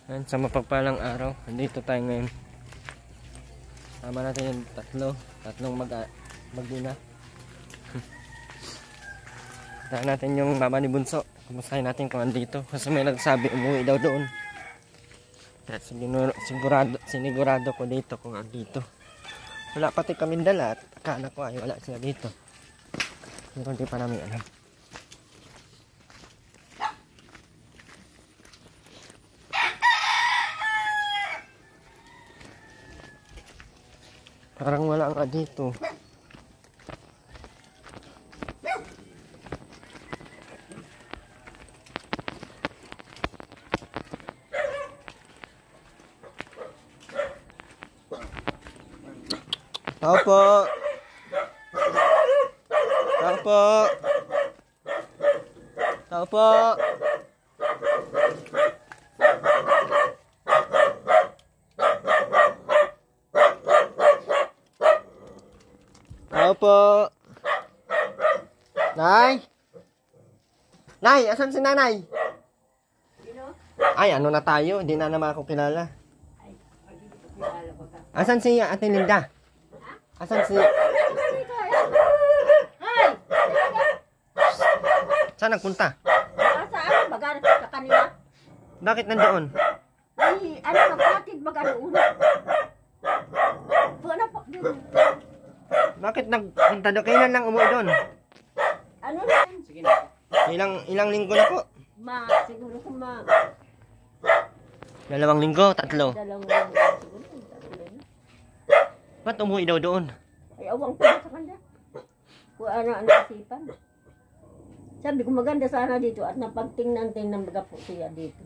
Ayan, sa mapagpalang araw, nandito tayo ngayon. Tama natin yung tatlong mag-ina. Tahan natin yung mama ni Bunso. Kumustahin natin kung andito. Kasi may nagsabi umuwi daw doon. At sinigurado ko dito kung andito. Wala pati kami dala at akala ko ay wala sila dito. Pero hindi pa namin alam. Parang wala nga dito. Tao po. Tao po. Tao po. Tao po. Nay. Nay, asan si nanay? Ay, ano na tayo? Hindi na naman ako kilala. Asan si Ate Linda? Asan si... Saan nagpunta? Saan? Baga sa kanila. Bakit nandoon? Ay, ano kapatid baga ulo. Puna po. Bakit nagpunta doon? Kailan lang umuwi doon? Ano na? Sige na. Ilang linggo na po? Siguro kung 2 linggo, 3. 2 linggo. Siguro, 3 na. Ba't umuwi daw doon? Ay, awang ko sa kanya. Kung ano isipan. Sabi ko maganda sana dito at napagtingnan baga po siya dito.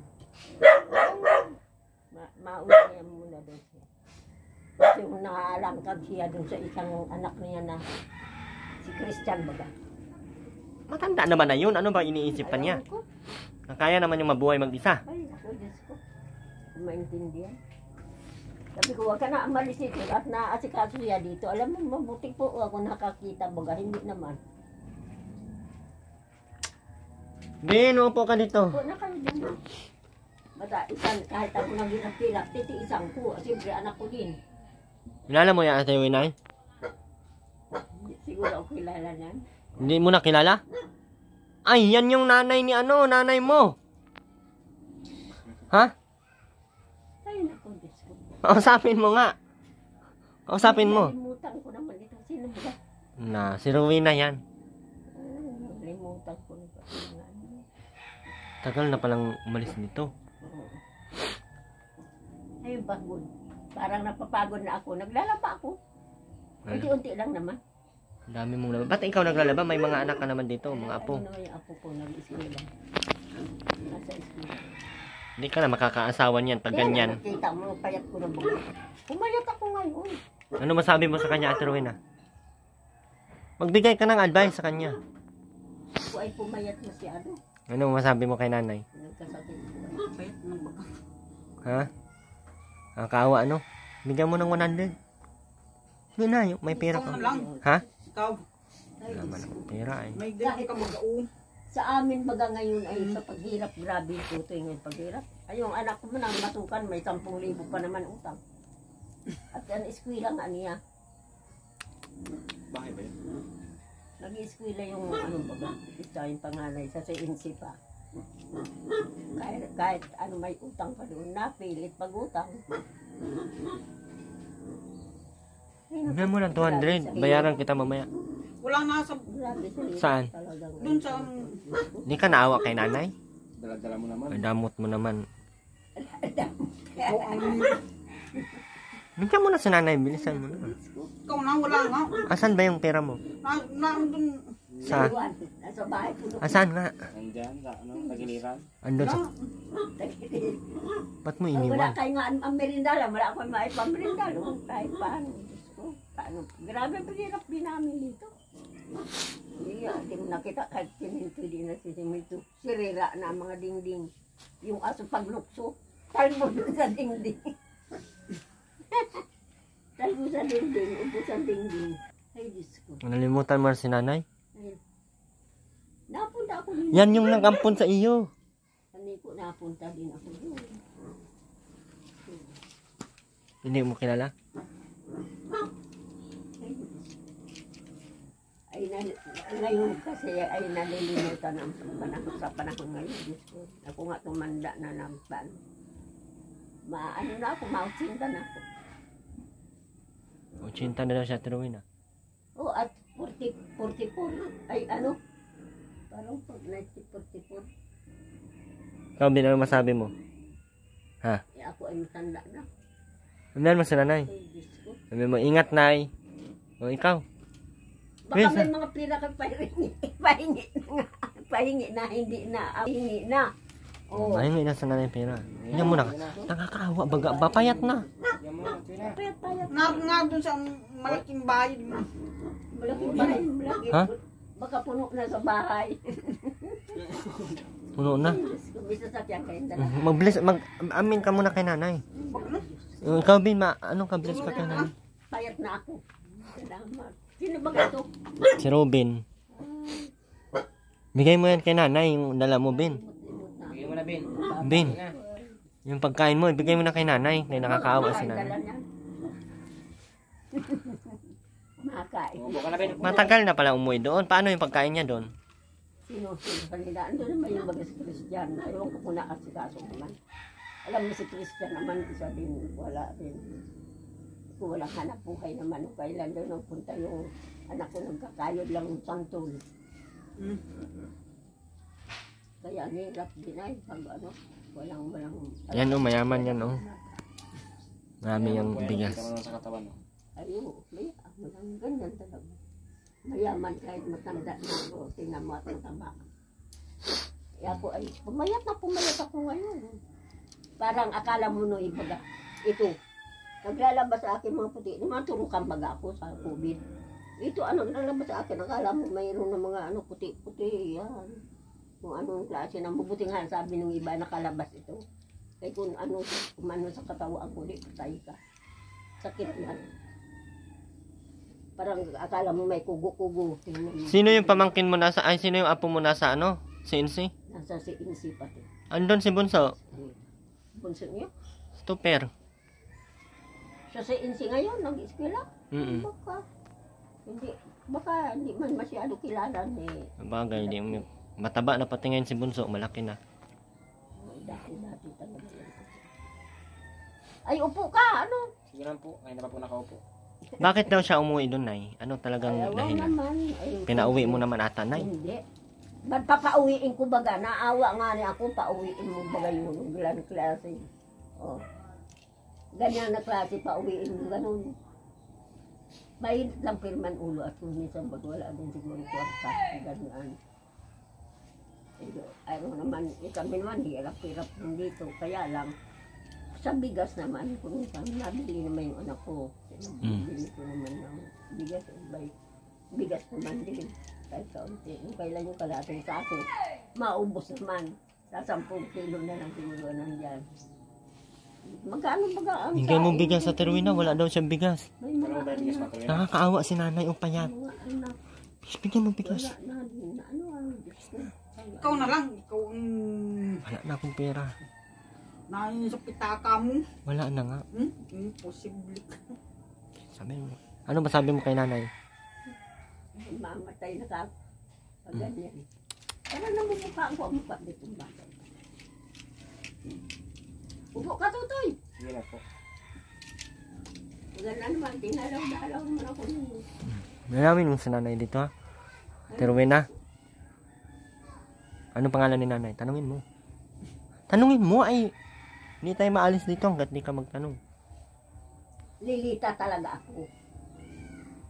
Mauna niya muna doon siya. Kasi kung nakaalangkag siya doon sa isang anak niya na si Christian baga. Matanda naman na yun. Ano ba iniisip pa niya? Kaya naman yung mabuhay mag-isa. Ay, ako, Diyos ko. Kung maintindihan. Sabi ko, huwag ka na amalis dito at naasikaso siya dito. Alam mo, mabuti po ako nakakita baga. Hindi naman. Ben, upo ka dito. Po na kayo dyan. Basta kahit ako nang ginapilak, titiisang ko. Siyempre, anak ko din. Kilala mo yung Ate Winay? Siguro ako kilala niyan. Hindi mo na kilala? Ay, yan yung nanay ni nanay mo. Ha? Ay, naku, Diyos ko. Kausapin mo nga. Kausapin mo. Nalimutan ko naman ito. Sino ba? Si Rowena yan. Nalimutan ko na pa. Tagal na palang umalis nito. Ayun, pagod. Parang napapagod na ako. Naglalaba ako. Unti-unti lang naman. Ang dami mong laba. Ba't ikaw naglalaba? May mga anak ka naman dito, mga apo. Ano naman yung apo ko? Nag-eskwela. Nasa eskwela. Hindi ka na makakaasawa niyan pag ganyan. Nakita mo, payat ko na buhay. Pumayat ako ngayon. Ano masabi mo sa kanya, Ate Rowena? Magbigay ka ng advice sa kanya. Ako ay pumayat masyado. Ano masabi mo kay nanay? Nagkasakit ko. Payat ng baga. Ha? Ang kaawa, ano? Bigyan mo ng 100. Yun na, may pera ka. Ha? Ikaw, Ay, Naman Diyos ko. ang pera eh. may dito ka mag-uong. Sa amin baga ngayon ay sa paghirap, grabe yung tutoy ngayon paghirap. Ay yung anak ko man ang matukan, may 10,000 pa naman utang. At ang eskwela nga niya. Bahay ba yun? Nag-eskwela yung ano baga, isa yung panganay sa CNC pa. Kahit ano may utang pa doon, napilit pag-utang. Bigyan mo ng 200. Bayaran kita mamaya. Walang nasa, Grabe sa hirap Saan? talagang. dun sa, Hindi ka naawa kay nanay? dala-dala mo naman. Ay, damot mo naman. Ikaw ang, Bigyan mo na sa nanay. Bilisan mo na. ikaw na, wala nga. Asan ba yung pera mo? Dun, Sa? Iwan, nasa bahay ko doon. Asan nga? nandyan, sa ano, tagiliran. Andun sa... Ba't mo Wala iniwan? kayo nga ang merindala, wala akong maipamerinda. Kahit paano. Diyos ko, paano. Grabe paghirap din namin dito. Hindi mo nakita kahit siminto, di na si siminto. Sirira na ang mga dingding. Yung aso paglukso, talmo doon sa dingding. Talmo sa dingding, upo sa dingding. Ay, Diyos ko. Nalimutan mo na si nanay? Ayun. Napunta ako din. Yan yung nagampon sa iyo. Hindi ko napunta din ako doon. Hindi mo kilala? Ay, ngayon kasi ay nalilimutan ang panahon sa panahon ngayon. Diyos ko. Ako nga tumanda na naman. Ano na ako, mautsinta na ako. 80 na daw siya, Terwin ah. Oh, at 44. Ay, ano? Parang 1944. Ikaw, Bin, ano masabi mo? Ha? Eh, ako ay matanda na. Ano mo sa nanay? Ay, Diyos ko. Sabi mo, ingat, nay. O, ikaw. Baka Yes, may mga pira ka pahingi na nga. Pahingi na, hindi na. Pahingi na. Oh. Mahingi na sa nanay pera. Yan mo na. Nakakaawa, baga, bapayat na. Yan mo, Twina. Payat-payat. Nga dun sa malaking bahay mo. Malaking bahay, malaki. Ha? Baka puno na sa bahay. Puno na. Diyos ko, may sasakyan kayong dala. Mag-amin ka muna kay nanay. Bakla. Ikaw, Bin, anong ka-bless ka kay nanay? Payat na ako. Salamat. Sino ba ito? Si Robin. Bigay mo yan kay nanay, yung dala mo, Bin. Bigyan mo na, Bin. Bin, yung pagkain mo, ibigay mo na kay nanay. Kaya nakakaawa si Dala nanay. niya. Makain. Umubo ka na, Bin. Matagal na pala umuwi doon. Paano yung pagkain niya doon? Sino kanila? Ando naman yung baga si Christian. Ayaw ko muna kasi kaso naman. Alam mo si Christian naman, isa din, wala din. Kung walang hanap buhay naman, kailan doon nagpunta yung anak ko nagkakayod lang ng santol. Kaya nilap din ay pag ano, walang. Yan o, mayaman yan o. Marami yung bigas. Ito mo sa katawan. Ayun, walang ganyan talaga. Mayaman kahit matanda na ako, tinamat at mataba. Kaya ako ay, pumayat ako ngayon. Parang akala mo no ibaga, ito, naglalabas sa akin mga puti, naturukan baga ako sa COVID. Ito ano, naglalabas sa akin, akala mo mayroon ng mga ano, puti-puti, yan. Kung anong klase na mabuti nga, sabi ng iba, nakalabas ito. Kaya kung ano sa katawan ko, di patay ka. Sakit yan. Parang akala mo may kugo-kugo. Sino yung pamangkin mo nasa, ay sino yung apo mo nasa ano? CNC? Nasa si Insi pati. Andun si Bunso. Bunso niya. Stupper. Siya si Insi ngayon, nag-eskwela. Mm. Baka hindi man masyado kilala ni. Bagay, di mo. Mataba na pati ngayon si Bunso, malaki na. Dati talaga yan. Ay, upo ka, ano? Sige lang po. Ngayon na pa po nakaupo. Bakit daw siya umuwi doon, Nay? Ano talagang Ayaw dahilan? naman. Ay, Pinauwi mo naman ata, Nay. Hindi. Ba't papauwiin ko baga? Naawa nga ni ako, pauwiin mo baga yung ganyan klase. Oh. Ganyan na klase, pauwiin mo ganun. Mahit lang pirman ulo at kung minsan ba't wala din siguro kwarta. Ganyan. Ayaw naman, kami naman, hirap-hirap din dito. Kaya lang, sa bigas naman, kung minsan, nabili naman yung anak ko. Nabili ko naman ng bigas. Bigas naman din. Kahit kaunti. Yung kailan yung kalating sako, maubos naman. Sa 10 kilo na lang siguro nandyan. Magkano baga ang Bigay mo bigas sa Terwina, wala daw siyang bigas. May mga Pero bigas anak. pa, Twina. Nakakaawa si nanay o payat. Mga anak. Bigyan mo bigas. Wala na din. Ano ang Diyos ko? Ikaw na lang. Ikaw ang Wala na akong pera. nain sa pitaka mo. Wala na nga. Imposible. Sabi mo. Ano ba sabi mo kay nanay? Mamatay na ka. Pag ganyan. Parang namumukha ko ang mukha dito ba? Upo ka, Tutoy! Sige na po. Maganda naman, dinalaw-dalaw naman ako nun. Nalamin mo sa nanay dito ha? Terwina. Ano pangalan ni nanay? Tanungin mo. Tanungin mo ay hindi tayo maalis dito hanggat di ka magtanong. Lilita talaga ako.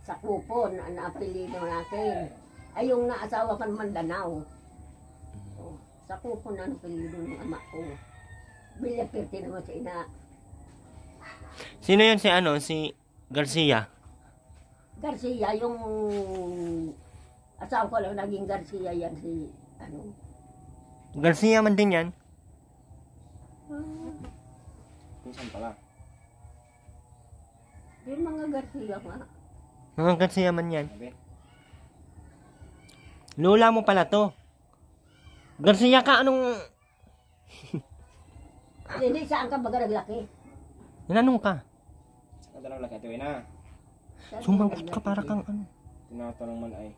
Sa kupon, ang apelido natin. Ay yung naasawa ka naman Danao. Oh, sa kupon ang apelido ng ama ko. Bilapirti naman sa ina. Sino yun si ano? Si Garcia? Garcia, yung asawa ko lang naging Garcia yan si ano. Garcia man din yan? Pinsan pala. Yung mga Garcia nga. Mga Garcia man yan. Sabi. Lola mo pala to. Garcia ka anong... Hindi, saan ka baga naglaki? Nanong ka? Kadalaw laki ito na. Sumagot ka para kang ano. Tinatanong man ay.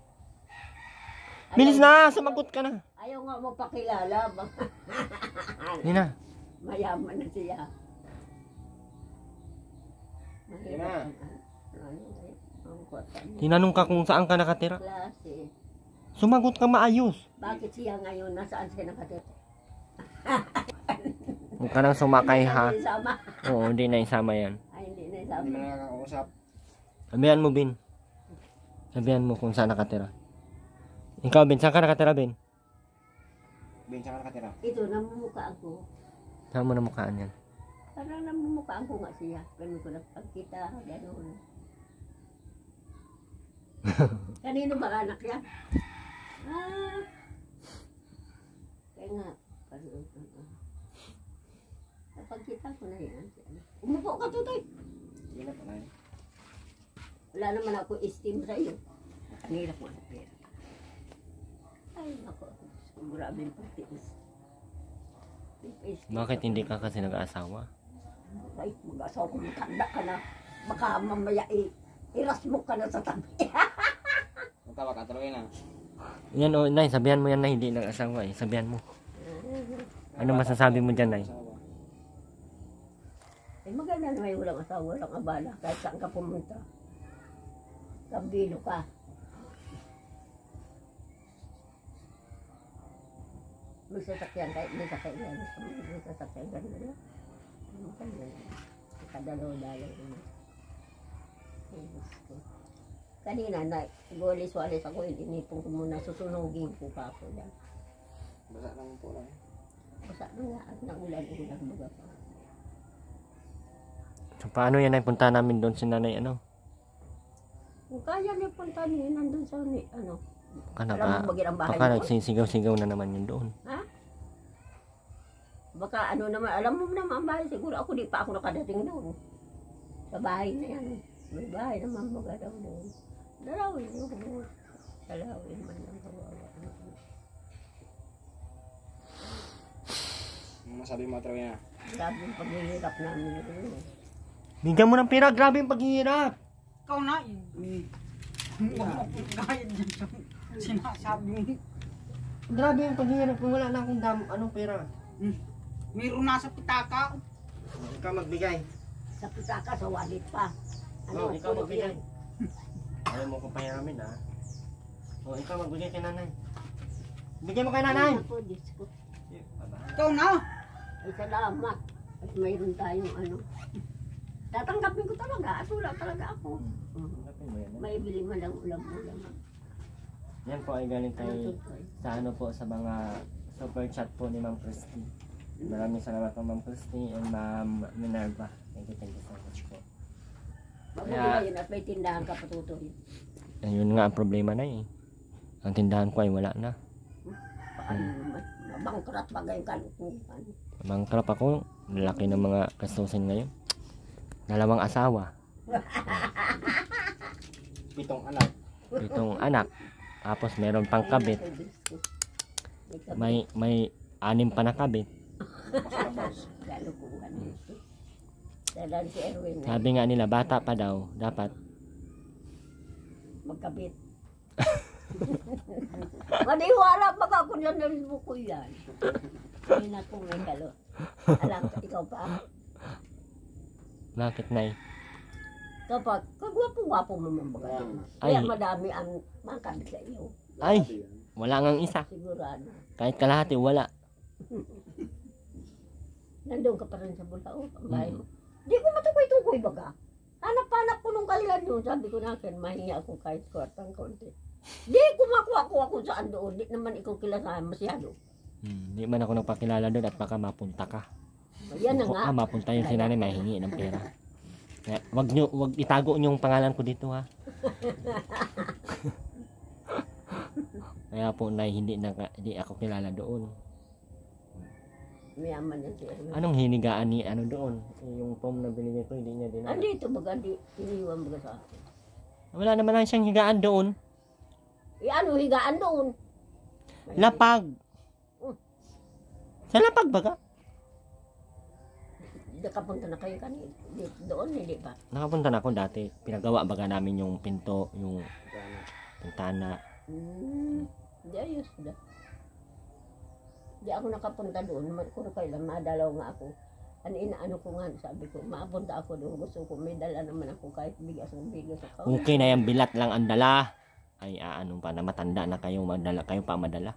Bilis na! Sumagot ka na! Ayaw nga mo pakilala. Hindi na. Mayaman na siya. Yan na. Tinanong ka kung saan ka nakatira. Klase. Sumagot ka maayos. Bakit siya ngayon? Nasaan siya nakatira? Huwag ka nang sumakay ha. Hindi na isama. Oo, hindi na isama yan. Ay, hindi na Hindi isama. man nakakausap. Sabihan mo, Bin. Sabihan mo kung saan nakatira. Ikaw, Bin, saan ka nakatira, Bin? Bin, saan ka nakatira? Ito, namumukhaan ko. Saan mo na mukhaan yan? Parang namumukhaan ko nga siya. Ganun ko lang pagkita. Ganun. Kanino ba anak yan? Ah. Kaya nga. Napagkita ko na yan. Umupo ka, Tutoy. Hindi na pala. Wala naman ako esteem sa iyo. Kanila ko ang pera. Ay, ako. Grabe yung pagtiis. Bakit hindi ka kasi nag-aasawa? Ay, mag-asawa ko, matanda ka na. Baka mamaya iras mo ka na sa tabi. Matawag ka tuloy na. Yan o, Nay, sabihan mo yan na hindi nag-asawa eh. Sabihan mo. Ano masasabi mo dyan, Nay? Eh, maganda na may walang asawa, walang abala. Kahit saan ka pumunta. Kabilo ka. May sasakyan kahit may sasakyan. May sasakyan ganda na. Maganda na. Kadalaw-dalaw naman. Ay, gusto. Kanina na, walis-walis ako, inipong ko muna, susunugin ko pa ako yan. Basa lang po lang. Basa na nga, at naulan-ulan baga pa. So, paano yan ay punta namin doon si Nanay, ano? Kung kaya niya punta niya, nandun sa, ano, Baka, alam mo bagay ang bahay baka mo? nagsisigaw-sigaw na naman yun doon. Ha? Baka ano naman, alam mo naman ang bahay, siguro ako di pa ako nakadating doon. Sa bahay na yan. May bahay naman baga daw doon. Dalawin yung mga. Dalawin man lang kawawa. Ano masabi mo tuloy na? Grabe yung paghihirap namin doon. Bigyan mo ng pera, grabe yung paghihirap. Ikaw na eh. Gaya dyan sa sinasabi mo. Grabe yung paghihirap kung wala na akong anong pera. Meron nasa pitaka. Ikaw magbigay. Sa pitaka, sa wallet pa. Ano, Ikaw tulog magbigay. yan. Ayaw mo kong pahiramin ha. Ikaw magbigay kay Nanay. Bigyan mo kay Nanay. Ay, ako, Diyos ko. Ikaw na. Ay, salamat. At mayroon tayong ano. Tatanggapin ko talaga. At wala talaga ako. Hanapin mo yan. May bili man lang ulam-ulam. Yan po ay galing Ano kay to? sa ano po sa mga super chat po ni Ma'am Christy. Maraming salamat po Ma'am Christy and Ma'am Minerva. Thank you so much po. Mabuti Kaya- na yun at may tindahan ka patutoy. Ayun nga ang problema na eh. Ang tindahan ko ay wala na. Paano naman? Mabangkrat bagay yung kalukuhan. Bangkrap ako. Laki ng mga kastusin ngayon. 2 asawa. 7 anak. 7 anak. Tapos meron pang kabit. May 6 pa na kabit. Kalukuhan ito. Dalan si Erwin na Sabi nga nila bata pa daw. Dapat magkabit. Maniwala baka ako dyan ng buko yan. Hindi na kung may kalo. Alam ka, ikaw pa. bakit na eh. Kapag, kagwapo-gwapo mo mga baga. Kaya Ay. madami ang makabit sa iyo. Ay, wala ngang isa. Sigurado. Kahit kalahati wala. Nandun ka pa rin sa Bulao, ang bahay mo. Di ko matukoy-tukoy baga. Hanap-hanap ko nung kailan yun. Sabi ko na akin, mahingi ako kahit kwartang konti. Di ko makuha ko ako saan doon. Di naman ikaw kilasahan masyado. Hindi man ako nagpakilala doon at baka mapunta ka. Yan na nga. Mapunta yun si Nanay, mahingi ng pera. Kaya, wag itago niyo yung pangalan ko dito ha. Kaya po hindi ako kilala doon. Mayaman yan si Erwin. Anong hinigaan ni ano doon? Yung pom na binigay ko hindi niya din. Andito baga, iniwan baga sa akin. Wala naman lang siyang higaan doon. Ano, higaan doon. Lapag. Sa lapag baga? Nakapunta na kayo kanina. Doon, hindi ba? Nakapunta na ako dati. Pinagawa baga namin yung pinto, yung pintana. Hindi ayos na. Hindi ako nakapunta doon. Kung kailan madalaw nga ako. Inaano ko nga, sabi ko, maapunta ako doon. Gusto ko, may dala naman ako kahit bigas ng bigas ako. Okay na yan, bilat lang ang dala. Ay, ano pa na matanda na kayo, madala, kayo pa madala.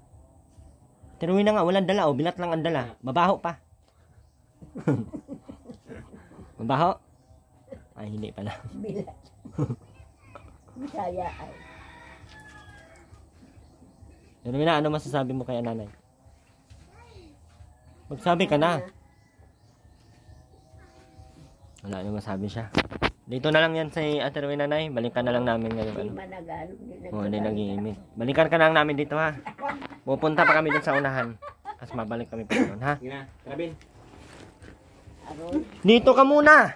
Tiruin na nga, walang dala, bilat lang ang dala. Mabaho pa. Mabaho? Ay, hindi pala. Bilat. Bisaya ay. Tiruin na, ano masasabi mo kay nanay? Magsabi ka na. Wala na masabi siya. Dito na lang yan sa Ate Rowena, nanay. Balikan na lang namin ngayon. Hindi managano. Hindi nag-iimik. Balikan ka na lang namin dito, ha. Pupunta pa kami dun sa unahan. Tapos mabalik kami pa doon, ha. Gina, Rabin. Dito ka muna.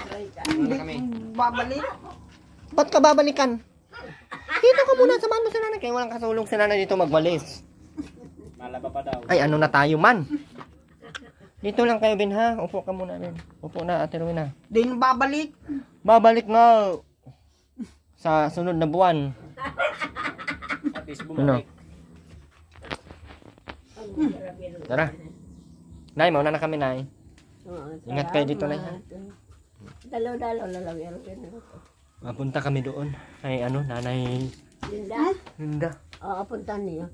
Wala kami. Babalik. Ba't ka babalikan? Dito ka muna. Samahan mo si nanay. Kaya walang kasulong si nanay dito magwalis. Malaba pa daw. Ay, ano na tayo man. Dito lang kayo, Ben, ha. Upo ka muna, Ben. Upo na, Ate Rowena. Din babalik. Babalik nga sa sunod na buwan. At least Ano? bumalik. Tara. Nay, mauna na kami, Nay. Ingat kayo dito, Nay. Dalaw-dalaw lalawin. Mapunta kami doon. Ay, ano, Nanay Linda? Linda. Oo, punta niya.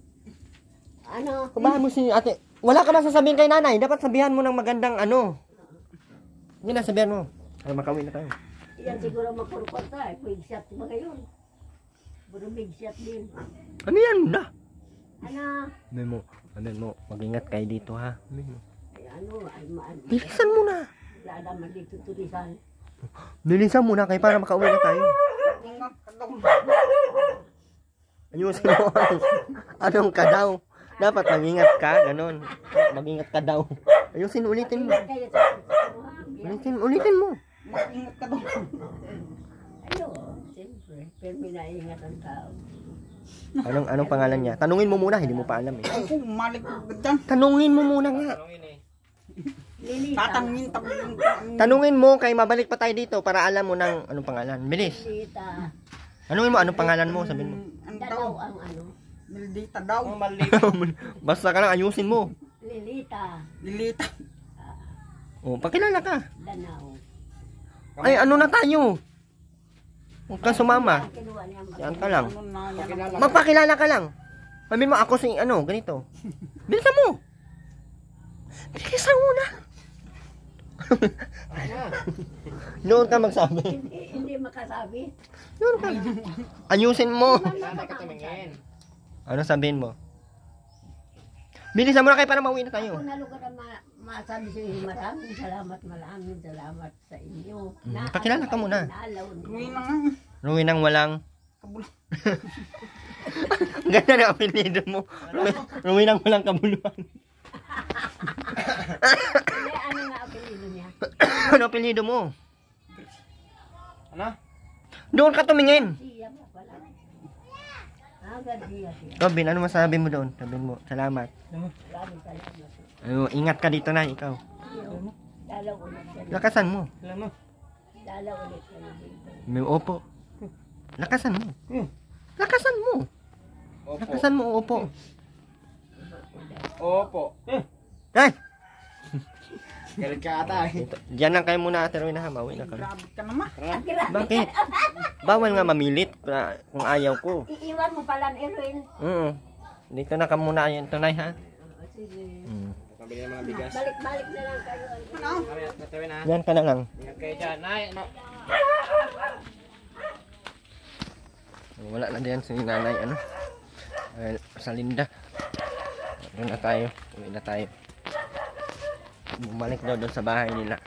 Ano? Kumahan mo si ate. Wala ka na sasabihin kay nanay. Dapat sabihan mo ng magandang ano. Hindi na, sabihan mo. Ay, makauwi na tayo. Yan siguro magkurukota eh. Big shot ba ngayon? Puro big shot din. Ano yan, na? Ano? Sabihin mo, mag-ingat kayo dito, ha? Sabihin mo. Ay, ano? Ay, Bilisan mo na. wala naman dito tulisan. Bilisan mo na kayo para makauwi na tayo. Ayusin mo. Anong ka daw? Dapat mag-ingat ka, ganun. Mag-ingat ka daw. Ayusin, ulitin mo. Kaya sa Ulitin mo. Mag-ingat ka daw. Ayo, siyempre. Pero minaingat ang tao. Anong pangalan niya? Tanungin mo muna, hindi mo pa alam eh. Ay, kung malik ko dyan. Tanungin mo muna nga. Lilita. Tatangin, Tanungin mo kay mabalik pa tayo dito para alam mo ng anong pangalan. Bilis. Lilita. Tanungin mo anong pangalan mo, sabihin mo. Ano daw? Dalaw ang ano. Mildita daw. Basta ka lang ayusin mo. Lilita. Lilita. Oh, pakilala ka. Danaw. Ay, ano na tayo? Huwag kang sumama. Kinuha niya mag- Yan ka lang. Ano na yan? Magpakilala ka lang. Sabihin mo ako si ano, ganito. Bilisan mo. Bilisan mo na. Noon ka magsabi. Hindi makasabi. Noon ka. Ayusin mo. Nanay ka tumingin. Ano sabihin mo? Bilisan mo na kayo para mauwi na tayo. Ako na lugar na masabi sa inyo, maraming salamat sa inyo. Pakilala ka muna. Nalaw Uwi niyo. na nga. Ruin ng walang. Kabul- Ganda na apelido mo. Ruin ng walang kabuluhan. Hindi, ano nga apelido niya? Ano apelido mo? Ano? Doon ka tumingin. Siya ba pala? Garcia siya. Robin, ano masabi mo doon? Sabihin mo, salamat. Maraming salamat. Ano, ingat ka dito na, ikaw. Dalaw ulit siya. Lakasan mo. Dalaw ulit siya dito. May opo. Lakasan mo. Lakasan mo. Lakasan mo, opo. Opo. Ay! Galit ka ata eh. Diyan lang kayo muna, Ate Rowena, ha? Mauwi na kami. Grabe ka naman. Bakit? Bawal nga mamilit kung ayaw ko. Iiwan mo pala ang Erwin. Dito na ka muna yung tunay, ha? Sige. Pabili ng mga bigas. Balik-balik na lang kayo. Ano? Natawin na. Yan ka na lang. Ingat kayo dyan. Nay, ano? Wala na diyan si nanay, ano? Sa Linda. Doon na tayo. Uwi na tayo. Bumalik daw doon sa bahay nila.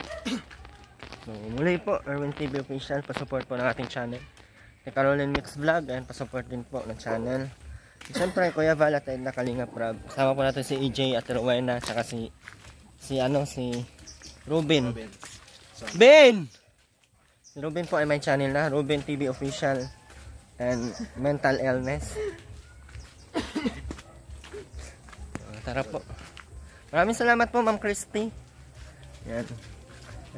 So, muli po, Erwin TV Official. Pasupport po ng ating channel. Kay Caroline Mix Vlog. Ayan, pasupport din po ng channel. Siyempre, Kuya Val at na Kalinga Prab. Kasama po natin si EJ at Rowena. Tsaka si Ruben. Ben! Si Ruben po ay may channel na. Ruben TV Official. And mental illness. Tara po. Maraming salamat po, Ma'am Christy. Yan.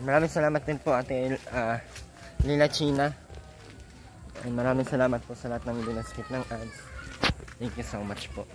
Maraming salamat din po Ate Lila China. And maraming salamat po sa lahat ng hindi na-skip ng ads. Thank you so much po.